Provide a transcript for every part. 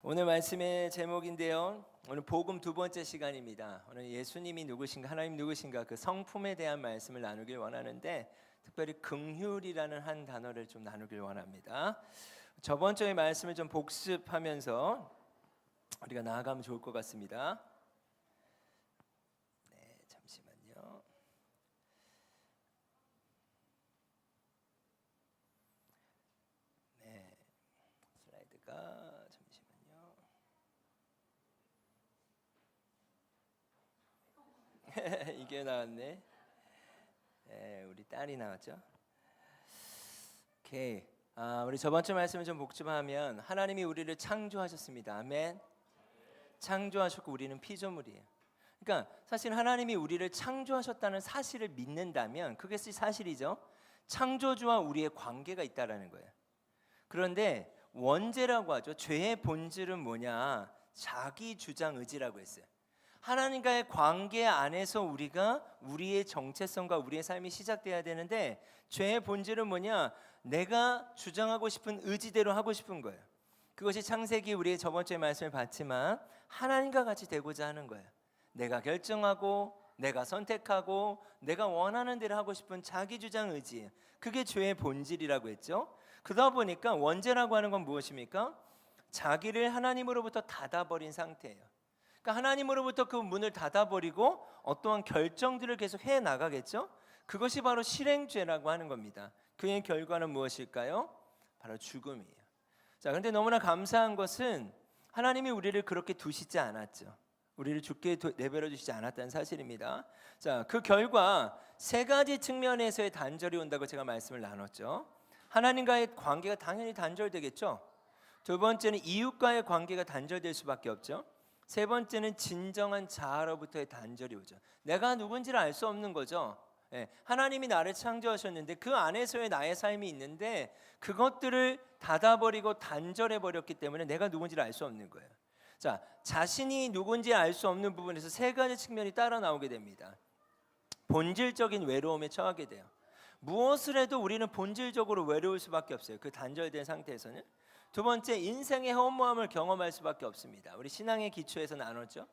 오늘 말씀의 제목인데요. 오늘 복음 두 번째 시간입니다. 오늘 예수님이 누구신가, 하나님 누구신가 그 성품에 대한 말씀을 나누길 원하는데 특별히 긍휼이라는 한 단어를 좀 나누길 원합니다. 저번 주의 말씀을 좀 복습하면서 우리가 나아가면 좋을 것 같습니다. 네, 잠시만요. 네, 슬라이드가 이게 나왔네. 네, 우리 딸이 나왔죠. 오케이. 우리 저번 주 말씀을 좀 복습하면 하나님이 우리를 창조하셨습니다. 아멘. 창조하셨고 우리는 피조물이에요. 그러니까 사실 하나님이 우리를 창조하셨다는 사실을 믿는다면 그게 사실이죠. 창조주와 우리의 관계가 있다라는 거예요. 그런데 원죄라고 하죠. 죄의 본질은 뭐냐? 자기 주장 의지라고 했어요. 하나님과의 관계 안에서 우리가 우리의 정체성과 우리의 삶이 시작돼야 되는데 죄의 본질은 뭐냐? 내가 주장하고 싶은 의지대로 하고 싶은 거예요. 그것이 창세기 우리의 저번 주에 말씀을 봤지만 하나님과 같이 되고자 하는 거예요. 내가 결정하고 내가 선택하고 내가 원하는 대로 하고 싶은 자기 주장 의지, 그게 죄의 본질이라고 했죠. 그러다 보니까 원죄라고 하는 건 무엇입니까? 자기를 하나님으로부터 닫아버린 상태예요. 그러니까 하나님으로부터 그 문을 닫아버리고 어떠한 결정들을 계속 해나가겠죠. 그것이 바로 실행죄라고 하는 겁니다. 그의 결과는 무엇일까요? 바로 죽음이에요. 자, 그런데 너무나 감사한 것은 하나님이 우리를 그렇게 두시지 않았죠. 우리를 죽게 내버려 두시지 않았다는 사실입니다. 자, 그 결과 세 가지 측면에서의 단절이 온다고 제가 말씀을 나눴죠. 하나님과의 관계가 당연히 단절되겠죠. 두 번째는 이웃과의 관계가 단절될 수밖에 없죠. 세 번째는 진정한 자아로부터의 단절이 오죠. 내가 누군지를 알 수 없는 거죠. 하나님이 나를 창조하셨는데 그 안에서의 나의 삶이 있는데 그것들을 닫아버리고 단절해버렸기 때문에 내가 누군지를 알 수 없는 거예요. 자, 자신이 누군지 알 수 없는 부분에서 세 가지 측면이 따라 나오게 됩니다. 본질적인 외로움에 처하게 돼요. 무엇을 해도 우리는 본질적으로 외로울 수밖에 없어요. 그 단절된 상태에서는. 두 번째, 인생의 허무함을 경험할 수밖에 없습니다. 우리 신앙의 기초에서 나눴죠.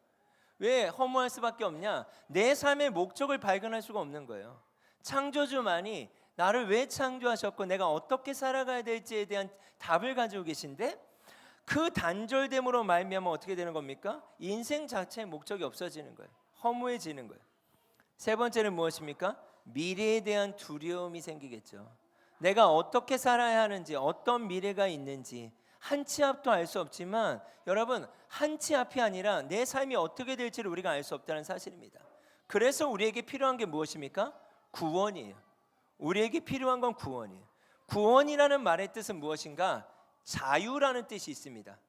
왜 허무할 수밖에 없냐? 내 삶의 목적을 발견할 수가 없는 거예요. 창조주만이 나를 왜 창조하셨고 내가 어떻게 살아가야 될지에 대한 답을 가지고 계신데 그 단절됨으로 말미암아 어떻게 되는 겁니까? 인생 자체의 목적이 없어지는 거예요. 허무해지는 거예요. 세 번째는 무엇입니까? 미래에 대한 두려움이 생기겠죠. 내가 어떻게 살아야 하는지, 어떤 미래가 있는지 한 치 앞도 알 수 없지만 여러분, 한 치 앞이 아니라 내 삶이 어떻게 될지를 우리가 알 수 없다는 사실입니다. 그래서 우리에게 필요한 게 무엇입니까? 구원이에요. 우리에게 필요한 건 구원이에요. 구원이라는 말의 뜻은 무엇인가? 자유라는 뜻이 있습니다.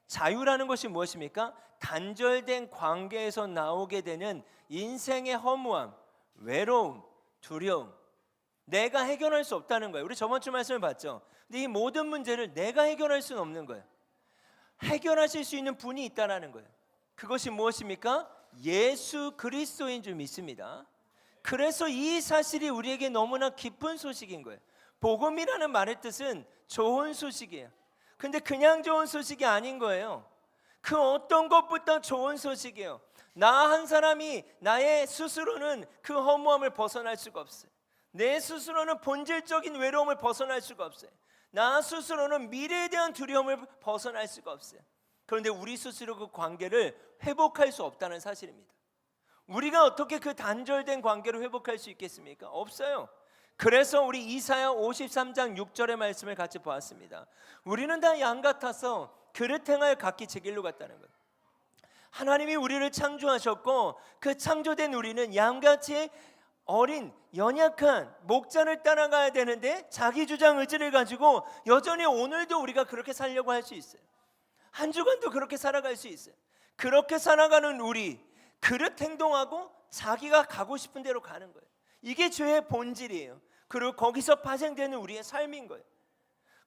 자유라는 것이 무엇입니까? 단절된 관계에서 나오게 되는 인생의 허무함, 외로움, 두려움, 내가 해결할 수 없다는 거예요. 우리 저번 주 말씀을 봤죠. 근데 이 모든 문제를 내가 해결할 수는 없는 거예요. 해결하실 수 있는 분이 있다라는 거예요. 그것이 무엇입니까? 예수 그리스도인 줄 믿습니다. 그래서 이 사실이 우리에게 너무나 기쁜 소식인 거예요. 복음이라는 말의 뜻은 좋은 소식이에요. 근데 그냥 좋은 소식이 아닌 거예요. 그 어떤 것보다 좋은 소식이에요. 나 한 사람이 나의 스스로는 그 허무함을 벗어날 수가 없어요. 내 스스로는 본질적인 외로움을 벗어날 수가 없어요. 나 스스로는 미래에 대한 두려움을 벗어날 수가 없어요. 그런데 우리 스스로 그 관계를 회복할 수 없다는 사실입니다. 우리가 어떻게 그 단절된 관계를 회복할 수 있겠습니까? 없어요. 그래서 우리 이사야 53장 6절의 말씀을 같이 보았습니다. 우리는 다 양 같아서 그릇 행하여 각기 제 길로 갔다는 거예요. 하나님이 우리를 창조하셨고 그 창조된 우리는 양같이 어린 연약한 목자를 따라가야 되는데 자기 주장 의지를 가지고 여전히 오늘도 우리가 그렇게 살려고 할 수 있어요. 한 주간도 그렇게 살아갈 수 있어요. 그렇게 살아가는 우리, 그릇 행동하고 자기가 가고 싶은 대로 가는 거예요. 이게 죄의 본질이에요. 그리고 거기서 파생되는 우리의 삶인 거예요.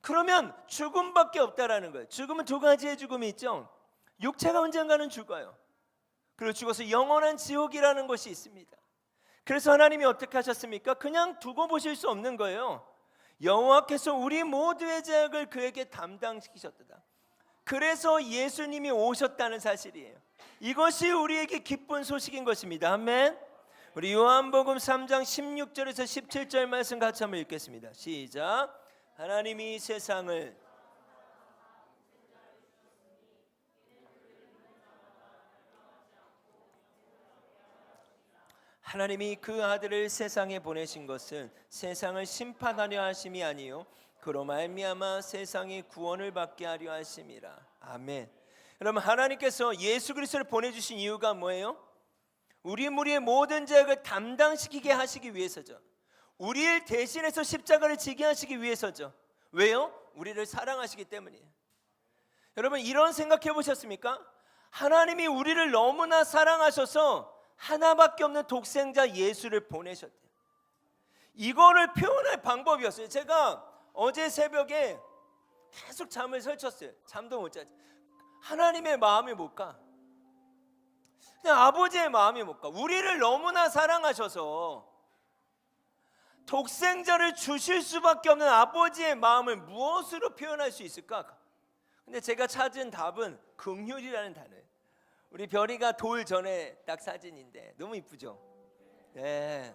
그러면 죽음밖에 없다라는 거예요. 죽음은 두 가지의 죽음이 있죠. 육체가 언젠가는 죽어요. 그리고 죽어서 영원한 지옥이라는 것이 있습니다. 그래서 하나님이 어떻게 하셨습니까? 그냥 두고 보실 수 없는 거예요. 여호와께서 우리 모두의 죄악을 그에게 담당시키셨다. 그래서 예수님이 오셨다는 사실이에요. 이것이 우리에게 기쁜 소식인 것입니다. 아멘. 우리 요한복음 3장 16절에서 17절 말씀 같이 한번 읽겠습니다. 시작. 하나님이 그 아들을 세상에 보내신 것은 세상을 심판하려 하심이 아니요 그로 말미암아 세상이 구원을 받게 하려 하심이라. 아멘. 여러분, 하나님께서 예수 그리스도를 보내주신 이유가 뭐예요? 우리의 모든 죄악을 담당시키게 하시기 위해서죠. 우리를 대신해서 십자가를 지게 하시기 위해서죠. 왜요? 우리를 사랑하시기 때문이에요. 여러분, 이런 생각해 보셨습니까? 하나님이 우리를 너무나 사랑하셔서 하나밖에 없는 독생자 예수를 보내셨대요. 이거를 표현할 방법이었어요. 제가 어제 새벽에 계속 잠을 설쳤어요. 잠도 못 잤어요. 하나님의 마음이 뭘까? 그냥 아버지의 마음이 뭘까? 우리를 너무나 사랑하셔서 독생자를 주실 수밖에 없는 아버지의 마음을 무엇으로 표현할 수 있을까? 근데 제가 찾은 답은 긍휼이라는 단어예요. 우리 별이가 돌 전에 딱 사진인데 너무 이쁘죠? 네.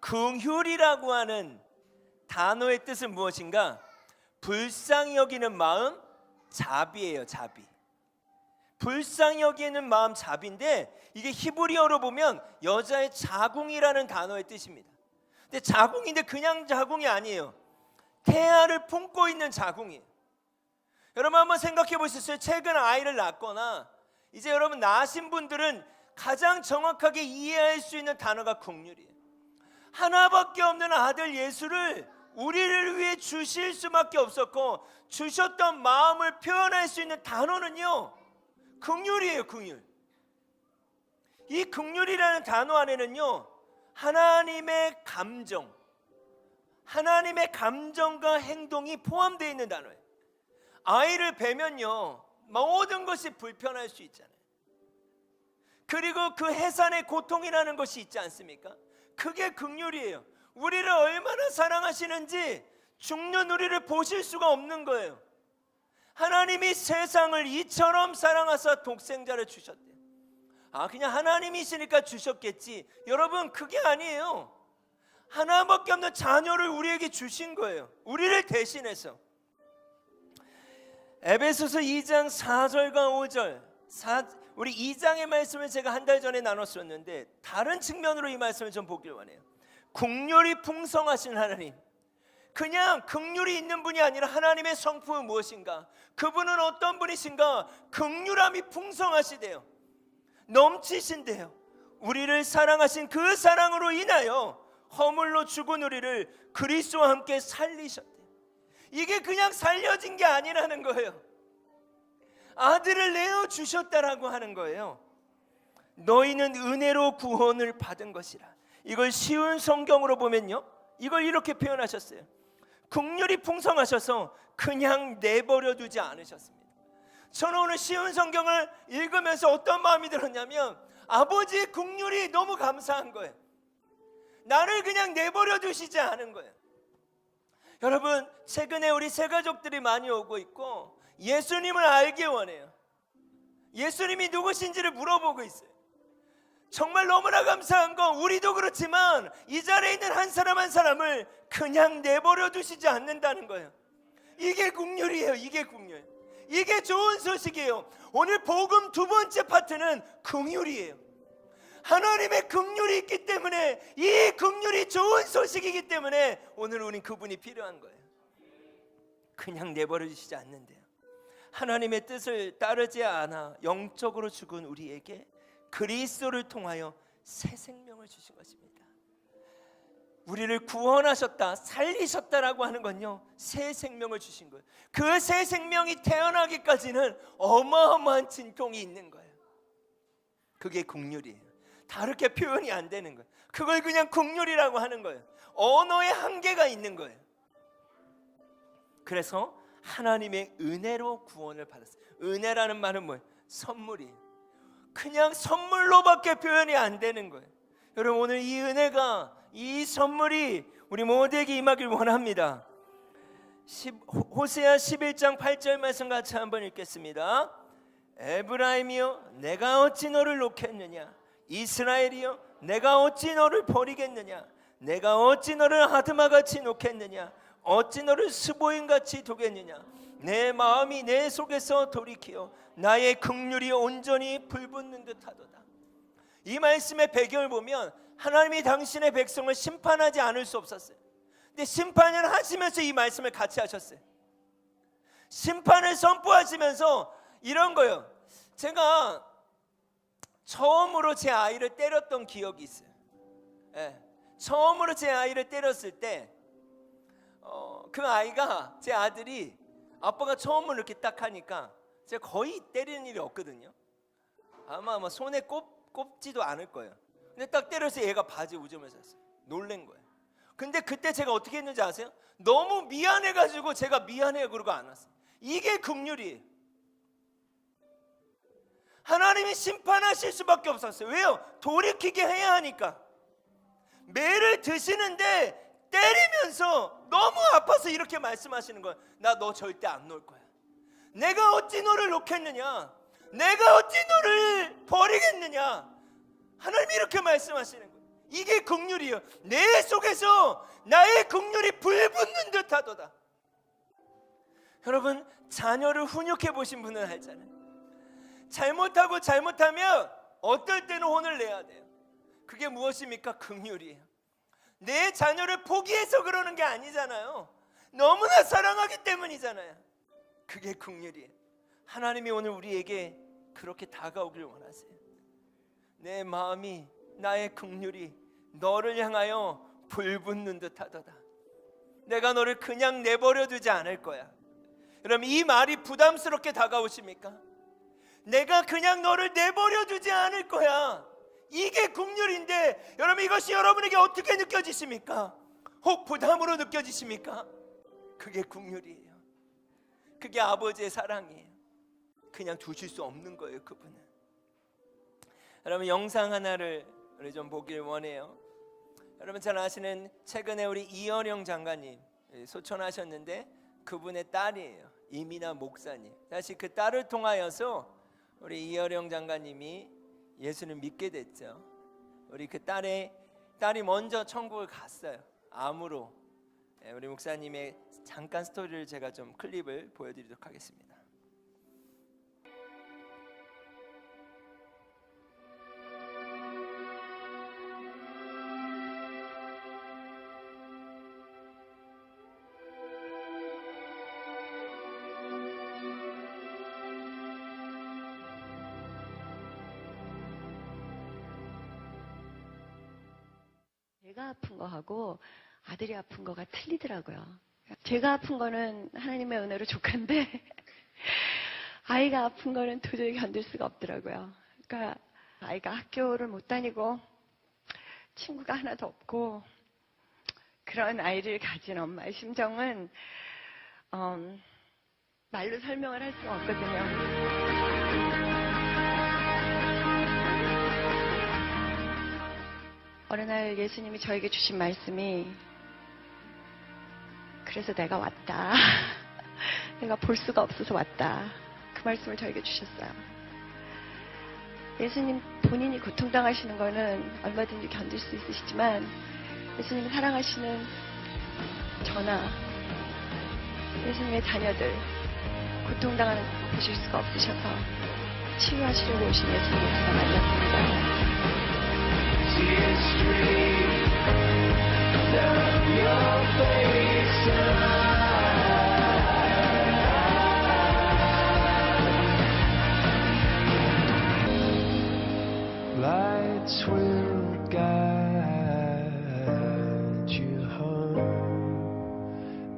긍휼이라고 하는 단어의 뜻은 무엇인가? 불쌍히 여기는 마음, 자비예요. 자비. 불쌍히 여기는 마음, 자비인데 이게 히브리어로 보면 여자의 자궁이라는 단어의 뜻입니다. 근데 자궁인데 그냥 자궁이 아니에요. 태아를 품고 있는 자궁이에요. 여러분 한번 생각해 보셨어요? 최근 아이를 낳거나 이제 여러분 낳으신 분들은 가장 정확하게 이해할 수 있는 단어가 긍휼이에요. 하나밖에 없는 아들 예수를 우리를 위해 주실 수밖에 없었고 주셨던 마음을 표현할 수 있는 단어는요 긍휼이에요. 긍휼. 이 긍휼이라는 단어 안에는요 하나님의 감정과 행동이 포함되어 있는 단어예요. 아이를 뵈면요 모든 것이 불편할 수 있잖아요. 그리고 그 해산의 고통이라는 것이 있지 않습니까? 그게 긍휼이에요. 우리를 얼마나 사랑하시는지 죽는 우리를 보실 수가 없는 거예요. 하나님이 세상을 이처럼 사랑하사 독생자를 주셨대요. 그냥 하나님이시니까 주셨겠지. 여러분 그게 아니에요. 하나밖에 없는 자녀를 우리에게 주신 거예요. 우리를 대신해서. 에베소서 2장 4절과 5절 우리 2장의 말씀을 제가 한 달 전에 나눴었는데 다른 측면으로 이 말씀을 좀 보길 원해요. 긍휼이 풍성하신 하나님, 그냥 긍휼이 있는 분이 아니라 하나님의 성품은 무엇인가? 그분은 어떤 분이신가? 긍휼함이 풍성하시대요. 넘치신대요. 우리를 사랑하신 그 사랑으로 인하여 허물로 죽은 우리를 그리스도와 함께 살리셨대요. 이게 그냥 살려진 게 아니라는 거예요. 아들을 내어주셨다라고 하는 거예요. 너희는 은혜로 구원을 받은 것이라. 이걸 쉬운 성경으로 보면요 이걸 이렇게 표현하셨어요. 긍휼이 풍성하셔서 그냥 내버려 두지 않으셨습니다. 저는 오늘 쉬운 성경을 읽으면서 어떤 마음이 들었냐면 아버지의 긍휼이 너무 감사한 거예요. 나를 그냥 내버려 두시지 않은 거예요. 여러분 최근에 우리 새 가족들이 많이 오고 있고 예수님을 알기 원해요. 예수님이 누구신지를 물어보고 있어요. 정말 너무나 감사한 건 우리도 그렇지만 이 자리에 있는 한 사람 한 사람을 그냥 내버려 두시지 않는다는 거예요. 이게 긍휼이에요. 이게 긍휼. 이게 좋은 소식이에요. 오늘 복음 두 번째 파트는 긍휼이에요. 하나님의 긍휼이 있기 때문에 이 긍휼이 좋은 소식이기 때문에 오늘 우린 그분이 필요한 거예요. 그냥 내버려 두시지 않는데요. 하나님의 뜻을 따르지 않아 영적으로 죽은 우리에게 그리스도를 통하여 새 생명을 주신 것입니다. 우리를 구원하셨다, 살리셨다라고 하는 건요 새 생명을 주신 거예요. 그 새 생명이 태어나기까지는 어마어마한 진통이 있는 거예요. 그게 긍휼이에요. 다르게 표현이 안 되는 거예요. 그걸 그냥 긍휼이라고 하는 거예요. 언어의 한계가 있는 거예요. 그래서 하나님의 은혜로 구원을 받았어요. 은혜라는 말은 뭐예요? 선물이에요. 그냥 선물로밖에 표현이 안 되는 거예요. 여러분 오늘 이 은혜가 이 선물이 우리 모두에게 임하길 원합니다. 호세아 11장 8절 말씀 같이 한번 읽겠습니다. 에브라임이여 내가 어찌 너를 놓겠느냐, 이스라엘이여 내가 어찌 너를 버리겠느냐, 내가 어찌 너를 하드마같이 놓겠느냐, 어찌 너를 스보임같이 두겠느냐. 내 마음이 내 속에서 돌이키어 나의 긍휼이 온전히 불붙는 듯하도다. 이 말씀의 배경을 보면 하나님이 당신의 백성을 심판하지 않을 수 없었어요. 근데 심판을 하시면서 이 말씀을 같이 하셨어요. 심판을 선포하시면서 이런 거예요. 제가 처음으로 제 아이를 때렸던 기억이 있어요. 처음으로 제 아이를 때렸을 때 그 아이가, 제 아들이 아빠가 처음으로 이렇게 딱 하니까 제가 거의 때리는 일이 없거든요. 아마 손에 꼽지도 않을 거예요. 근데 딱 때려서 얘가 바지 오줌을 쌌어요. 놀란 거예요. 근데 그때 제가 어떻게 했는지 아세요? 너무 미안해가지고 제가 미안해요 그러고 안 왔어요. 이게 긍휼이에요. 하나님이 심판하실 수밖에 없었어요. 왜요? 돌이키게 해야 하니까. 매를 드시는데 때리면서 너무 아파서 이렇게 말씀하시는 거예요. 나 너 절대 안 놓을 거야. 내가 어찌 너를 놓겠느냐, 내가 어찌 너를 버리겠느냐. 하나님이 이렇게 말씀하시는 거예요. 이게 긍휼이에요. 내 속에서 나의 긍휼이 불붙는 듯하도다. 여러분, 자녀를 훈육해 보신 분은 알잖아요. 잘못하면 어떨 때는 혼을 내야 돼요. 그게 무엇입니까? 긍휼이에요. 내 자녀를 포기해서 그러는 게 아니잖아요. 너무나 사랑하기 때문이잖아요. 그게 긍휼이에요. 하나님이 오늘 우리에게 그렇게 다가오길 원하세요. 내 마음이, 나의 긍휼이 너를 향하여 불붙는 듯하도다. 내가 너를 그냥 내버려 두지 않을 거야. 여러분, 이 말이 부담스럽게 다가오십니까? 내가 그냥 너를 내버려 두지 않을 거야. 이게 긍휼인데, 여러분, 이것이 여러분에게 어떻게 느껴지십니까? 혹 부담으로 느껴지십니까? 그게 긍휼이에요. 그게 아버지의 사랑이에요. 그냥 두실 수 없는 거예요, 그분은. 여러분, 영상 하나를 우리 좀 보길 원해요. 여러분 잘 아시는, 최근에 우리 이어령 장관님 소천하셨는데 그분의 딸이에요. 이민아 목사님. 사실 그 딸을 통하여서 우리 이어령 장관님이 예수를 믿게 됐죠. 우리 그 딸이 먼저 천국을 갔어요. 암으로. 우리 목사님의 잠깐 스토리를 제가 좀 클립을 보여드리도록 하겠습니다. 제가 아픈 거하고 아들이 아픈 거가 틀리더라고요. 제가 아픈 거는 하나님의 은혜로 족한데 아이가 아픈 거는 도저히 견딜 수가 없더라고요. 그러니까 아이가 학교를 못 다니고 친구가 하나도 없고 그런 아이를 가진 엄마의 심정은 말로 설명을 할 수가 없거든요. 어느 날 예수님이 저에게 주신 말씀이, 그래서 내가 왔다. 내가 볼 수가 없어서 왔다. 그 말씀을 저에게 주셨어요. 예수님 본인이 고통당하시는 거는 얼마든지 견딜 수 있으시지만 예수님이 사랑하시는 저나 예수님의 자녀들 고통당하는 거 보실 수가 없으셔서 치유하시려고 오신 예수님을 제가 만났습니다. Lights will guide you home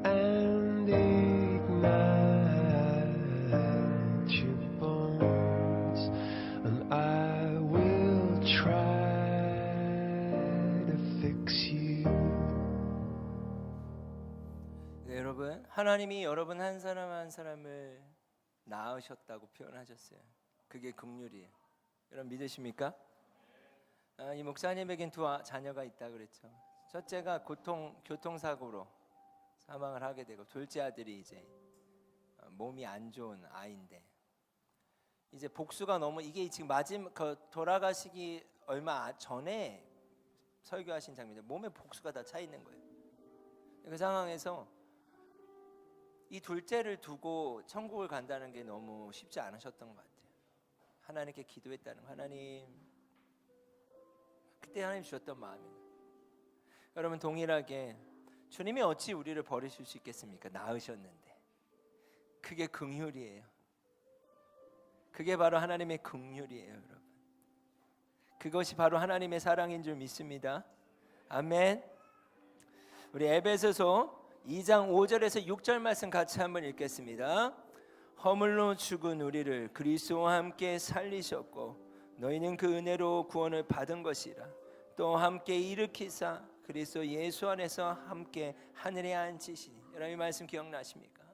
and ignite your bones, and I will try to fix you. 네, 여러분, 하나님이 여러분 한 사람 한 사람을 낳으셨다고 표현하셨어요. 그게 긍휼이에요. 여러분 믿으십니까? 이 목사님에겐 두 자녀가 있다 그랬죠. 첫째가 교통사고로 사망을 하게 되고, 둘째 아들이 이제 몸이 안 좋은 아이인데, 이제 복수가 너무, 이게 지금 마지막 돌아가시기 얼마 전에 설교하신 장면인데 몸에 복수가 다 차 있는 거예요. 그 상황에서 이 둘째를 두고 천국을 간다는 게 너무 쉽지 않으셨던 것 같아요. 하나님께 기도했다는 거. 하나님, 그때 하나님 주셨던 마음이에요. 여러분, 동일하게 주님이 어찌 우리를 버리실 수 있겠습니까? 낳으셨는데. 그게 긍휼이에요. 그게 바로 하나님의 긍휼이에요, 여러분. 그것이 바로 하나님의 사랑인 줄 믿습니다. 아멘. 우리 에베소서 2장 5절에서 6절 말씀 같이 한번 읽겠습니다. 허물로 죽은 우리를 그리스도와 함께 살리셨고 너희는 그 은혜로 구원을 받은 것이라. 또 함께 일으키사 그리스도 예수 안에서 함께 하늘에 앉히시니. 여러분, 이 말씀 기억나십니까?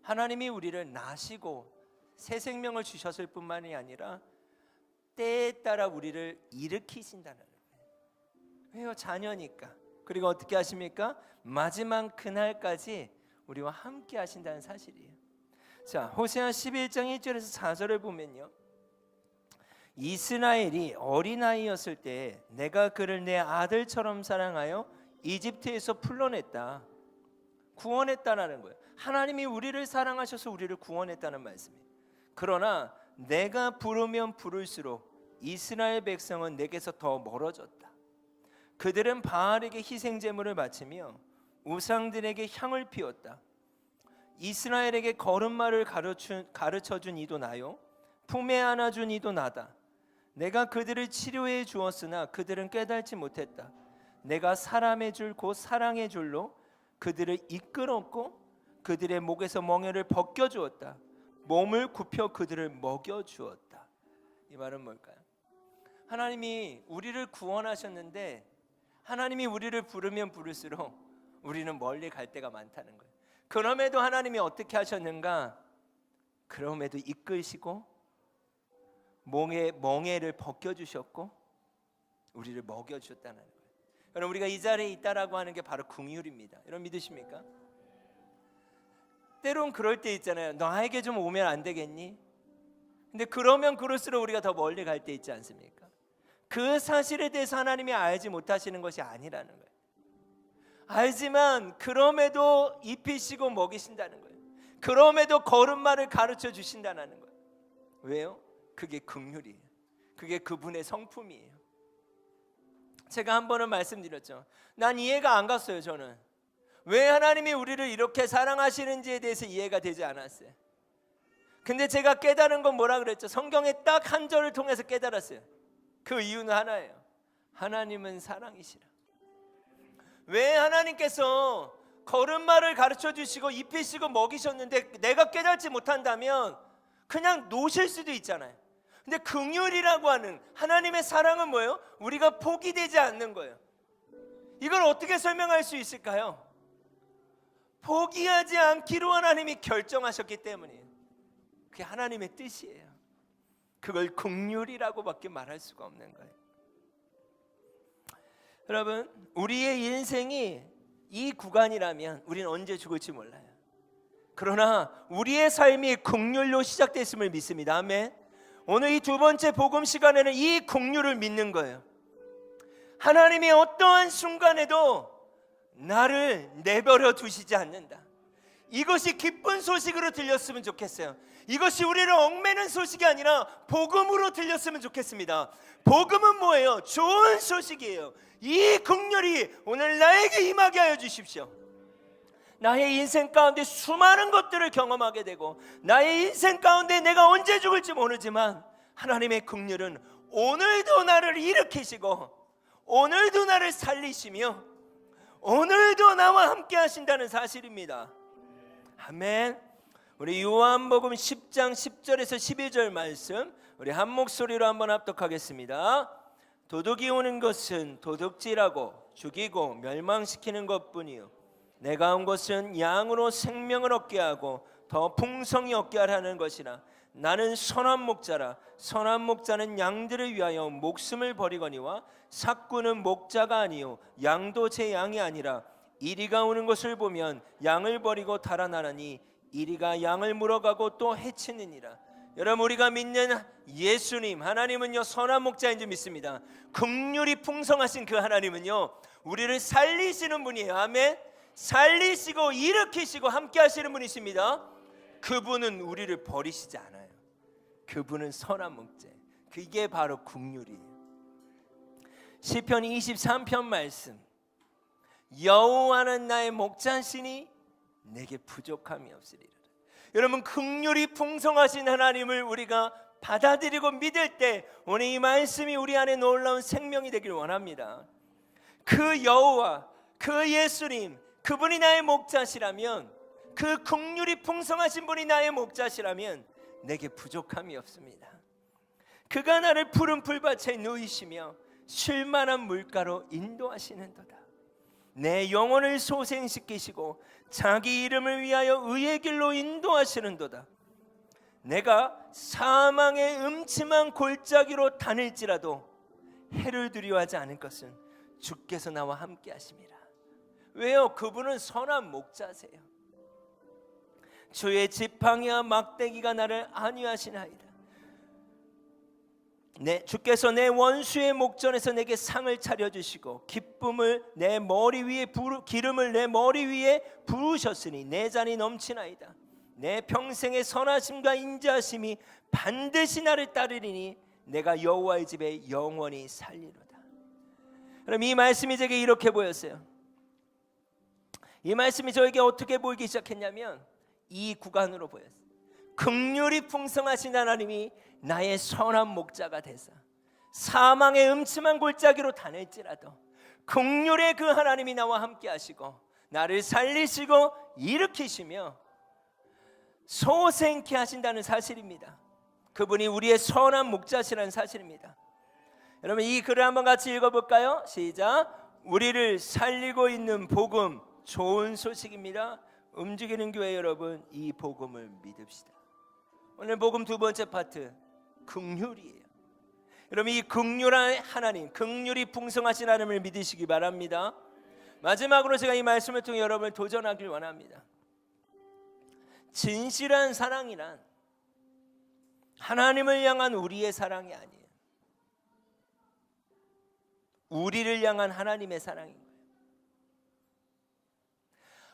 하나님이 우리를 나시고 새 생명을 주셨을 뿐만이 아니라 때에 따라 우리를 일으키신다는 거예요. 왜요? 자녀니까. 그리고 어떻게 하십니까? 마지막 그날까지 우리와 함께 하신다는 사실이에요. 자, 호세아 11장 1절에서 4절을 보면요, 이스라엘이 어린아이였을 때 내가 그를 내 아들처럼 사랑하여 이집트에서 풀러냈다. 구원했다라는 거예요. 하나님이 우리를 사랑하셔서 우리를 구원했다는 말씀이에요. 그러나 내가 부르면 부를수록 이스라엘 백성은 내게서 더 멀어졌다. 그들은 바알에게 희생 제물을 바치며 우상들에게 향을 피웠다. 이스라엘에게 걸음마를 가르쳐준 이도 나요, 품에 안아준 이도 나다. 내가 그들을 치료해 주었으나 그들은 깨닫지 못했다. 내가 사람의 줄 곧 사랑의 줄로 그들을 이끌었고 그들의 목에서 멍에를 벗겨주었다. 몸을 굽혀 그들을 먹여주었다. 이 말은 뭘까요? 하나님이 우리를 구원하셨는데 하나님이 우리를 부르면 부를수록 우리는 멀리 갈 때가 많다는 거예요. 그럼에도 하나님이 어떻게 하셨는가? 그럼에도 이끄시고 멍에를 벗겨주셨고 우리를 먹여주셨다는 거예요. 여러분, 우리가 이 자리에 있다라고 하는 게 바로 긍휼입니다. 여러분, 믿으십니까? 때론 그럴 때 있잖아요. 나에게 좀 오면 안 되겠니? 근데 그러면 그럴수록 우리가 더 멀리 갈 때 있지 않습니까? 그 사실에 대해서 하나님이 알지 못하시는 것이 아니라는 거예요. 알지만 그럼에도 입히시고 먹이신다는 거예요. 그럼에도 걸음마를 가르쳐 주신다는 거예요. 왜요? 그게 긍휼이에요. 그게 그분의 성품이에요. 제가 한 번은 말씀드렸죠. 난 이해가 안 갔어요. 저는 왜 하나님이 우리를 이렇게 사랑하시는지에 대해서 이해가 되지 않았어요. 근데 제가 깨달은 건 뭐라 그랬죠? 성경에 딱 한 절을 통해서 깨달았어요. 그 이유는 하나예요. 하나님은 사랑이시라. 왜 하나님께서 걸음마를 가르쳐 주시고 입히시고 먹이셨는데 내가 깨닫지 못한다면 그냥 놓으실 수도 있잖아요. 근데 긍휼이라고 하는 하나님의 사랑은 뭐예요? 우리가 포기되지 않는 거예요. 이걸 어떻게 설명할 수 있을까요? 포기하지 않기로 하나님이 결정하셨기 때문이에요. 그게 하나님의 뜻이에요. 그걸 긍휼이라고밖에 말할 수가 없는 거예요. 여러분, 우리의 인생이 이 구간이라면 우리는 언제 죽을지 몰라요. 그러나 우리의 삶이 긍휼로 시작됐음을 믿습니다. 아멘. 오늘 이 두 번째 복음 시간에는 이 긍휼을 믿는 거예요. 하나님이 어떠한 순간에도 나를 내버려 두시지 않는다. 이것이 기쁜 소식으로 들렸으면 좋겠어요. 이것이 우리를 얽매는 소식이 아니라 복음으로 들렸으면 좋겠습니다. 복음은 뭐예요? 좋은 소식이에요. 이 긍휼이 오늘 나에게 임하게 하여 주십시오. 나의 인생 가운데 수많은 것들을 경험하게 되고 나의 인생 가운데 내가 언제 죽을지 모르지만 하나님의 긍휼은 오늘도 나를 일으키시고 오늘도 나를 살리시며 오늘도 나와 함께 하신다는 사실입니다. 아멘. 우리 요한복음 10장 10절에서 11절 말씀 우리 한 목소리로 한번 합독하겠습니다. 도둑이 오는 것은 도둑질하고 죽이고 멸망시키는 것뿐이요 내가 온 것은 양으로 생명을 얻게 하고 더 풍성히 얻게 하라는 것이라. 나는 선한 목자라. 선한 목자는 양들을 위하여 목숨을 버리거니와 삭구는 목자가 아니요 양도 제 양이 아니라 이리가 오는 것을 보면 양을 버리고 달아나라니 이리가 양을 물어가고 또 해치느니라. 여러분, 우리가 믿는 예수님 하나님은요 선한 목자인 줄 믿습니다. 긍휼이 풍성하신 그 하나님은요 우리를 살리시는 분이에요. 아멘. 살리시고 일으키시고 함께 하시는 분이십니다. 그분은 우리를 버리시지 않아요. 그분은 선한 목자. 그게 바로 긍휼이에요. 시편 23편 말씀, 여호와는 나의 목자시니 내게 부족함이 없으리라. 여러분, 긍휼이 풍성하신 하나님을 우리가 받아들이고 믿을 때 오늘 이 말씀이 우리 안에 놀라운 생명이 되길 원합니다. 그 여호와, 그 예수님, 그분이 나의 목자시라면, 그 긍휼이 풍성하신 분이 나의 목자시라면 내게 부족함이 없습니다. 그가 나를 푸른 풀밭에 누이시며 쉴만한 물가로 인도하시는도다. 내 영혼을 소생시키시고 자기 이름을 위하여 의의 길로 인도하시는도다. 내가 사망의 음침한 골짜기로 다닐지라도 해를 두려워하지 않을 것은 주께서 나와 함께 하심이라. 왜요? 그분은 선한 목자세요. 주의 지팡이와 막대기가 나를 안위하시나이다. 주께서 내 원수의 목전에서 내게 상을 차려주시고 기름을 내 머리 위에 부으셨으니 내 잔이 넘치나이다. 내 평생의 선하심과 인자하심이 반드시 나를 따르리니 내가 여호와의 집에 영원히 살리로다. 그럼 이 말씀이 제게 이렇게 보였어요. 이 말씀이 저에게 어떻게 보이기 시작했냐면 이 구간으로 보였어요. 긍휼이 풍성하신 하나님이 나의 선한 목자가 되사 사망의 음침한 골짜기로 다닐지라도 긍휼의 그 하나님이 나와 함께 하시고 나를 살리시고 일으키시며 소생케 하신다는 사실입니다. 그분이 우리의 선한 목자시라는 사실입니다. 여러분, 이 글을 한번 같이 읽어볼까요? 시작. 우리를 살리고 있는 복음, 좋은 소식입니다. 움직이는 교회 여러분, 이 복음을 믿읍시다. 오늘 복음 두 번째 파트, 긍휼이에요. 여러분, 이 긍휼한 하나님, 긍휼이 풍성하신 하나님을 믿으시기 바랍니다. 마지막으로 제가 이 말씀을 통해 여러분을 도전하길 원합니다. 진실한 사랑이란 하나님을 향한 우리의 사랑이 아니에요. 우리를 향한 하나님의 사랑인 거예요.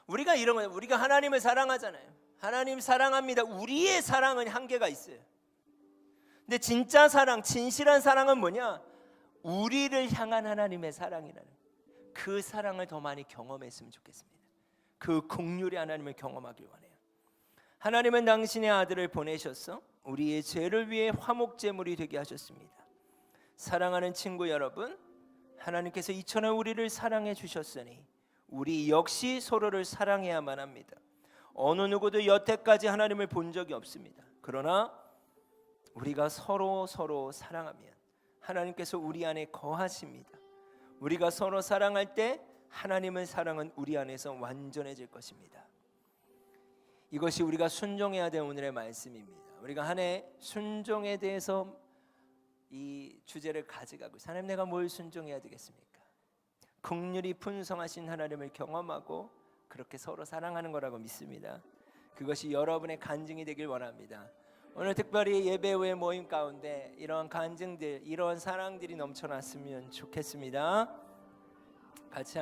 우리가 이런 거예요. 우리가 하나님을 사랑하잖아요. 하나님 사랑합니다. 우리의 사랑은 한계가 있어요. 근데 진짜 사랑, 진실한 사랑은 뭐냐? 우리를 향한 하나님의 사랑이라는, 그 사랑을 더 많이 경험했으면 좋겠습니다. 그 긍휼의 하나님을 경험하길 원해요. 하나님은 당신의 아들을 보내셔서 우리의 죄를 위해 화목제물이 되게 하셨습니다. 사랑하는 친구 여러분, 하나님께서 이처럼 우리를 사랑해 주셨으니 우리 역시 서로를 사랑해야만 합니다. 어느 누구도 여태까지 하나님을 본 적이 없습니다. 그러나 우리가 서로 사랑하면 하나님께서 우리 안에 거하십니다. 우리가 서로 사랑할 때 하나님의 사랑은 우리 안에서 완전해질 것입니다. 이것이 우리가 순종해야 될 오늘의 말씀입니다. 우리가 한 해 순종에 대해서 이 주제를 가져가고, 하나님 내가 뭘 순종해야 되겠습니까? 긍휼이 풍성하신 하나님을 경험하고 그렇게 서로 사랑하는 거라고 믿습니다. 그것이 여러분의 간증이 되길 원합니다. 오늘 특별히 예배 후의 모임 가운데 이러한 간증들, 이러한 사랑들이 넘쳐났으면 좋겠습니다. 같이